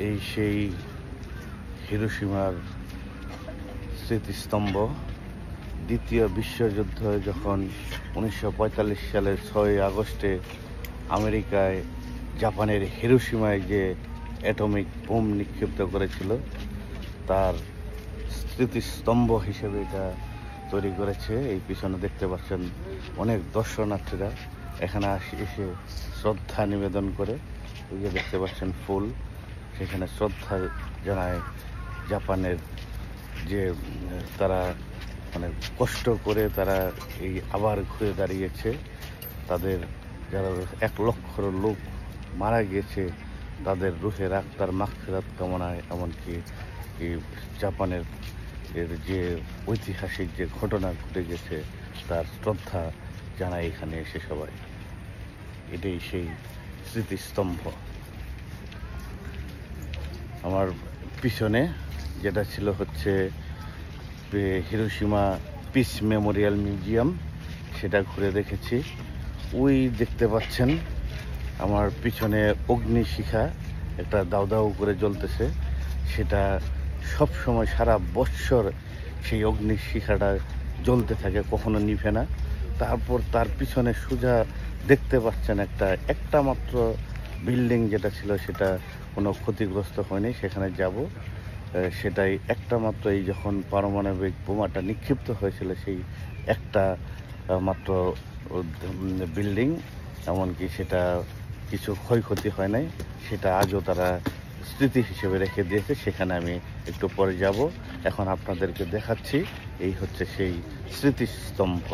এই সেই হিরোশিমার স্মৃতিস্তম্ভ। দ্বিতীয় বিশ্বযুদ্ধ যখন 1945 সালের 6 আগস্টে আমেরিকায় জাপানের হিরোশিমায় যে অ্যাটমিক বোম নিক্ষিপ্ত করেছিল, তার স্মৃতিস্তম্ভ হিসেবে এটা তৈরি করেছে। এই পিছনে দেখতে পাচ্ছেন অনেক দর্শনার্থীরা এখানে এসে শ্রদ্ধা নিবেদন করে। এই যে দেখতে পাচ্ছেন ফুল, সেখানে শ্রদ্ধা জানায় জাপানের যে তারা মানে কষ্ট করে তারা এই আবার ঘুরে দাঁড়িয়েছে। তাদের যারা 1 লক্ষ লোক মারা গিয়েছে তাদের রুহের আত্মার মাগফিরাত কামনায়, এমনকি এই জাপানের এর যে ঐতিহাসিক যে ঘটনা ঘটে গেছে তার শ্রদ্ধা জানায় এখানে এসে সবাই। এটাই সেই স্মৃতিস্তম্ভ। আমার পিছনে যেটা ছিল হচ্ছে হিরোশিমা পিস মেমোরিয়াল মিউজিয়াম, সেটা ঘুরে দেখেছি। ওই দেখতে পাচ্ছেন আমার পিছনে অগ্নিশিখা একটা দাউ দাউ করে জ্বলতেছে। সেটা সব সময় সারা বৎসর সেই অগ্নিশিখাটা জ্বলতে থাকে, কখনো নিভে না। তারপর তার পিছনে সোজা দেখতে পাচ্ছেন একটা মাত্র বিল্ডিং যেটা ছিল সেটা কোনো ক্ষতিগ্রস্ত হয়নি, সেখানে যাব। সেটাই একটা মাত্র, এই যখন পারমাণবিক বোমাটা নিক্ষিপ্ত হয়েছিল সেই একটা মাত্র বিল্ডিং, এমনকি সেটা কিছু ক্ষয়ক্ষতি হয় নাই, সেটা আজও তারা স্মৃতি হিসেবে রেখে দিয়েছে। সেখানে আমি একটু পরে যাব। এখন আপনাদেরকে দেখাচ্ছি, এই হচ্ছে সেই স্মৃতিস্তম্ভ।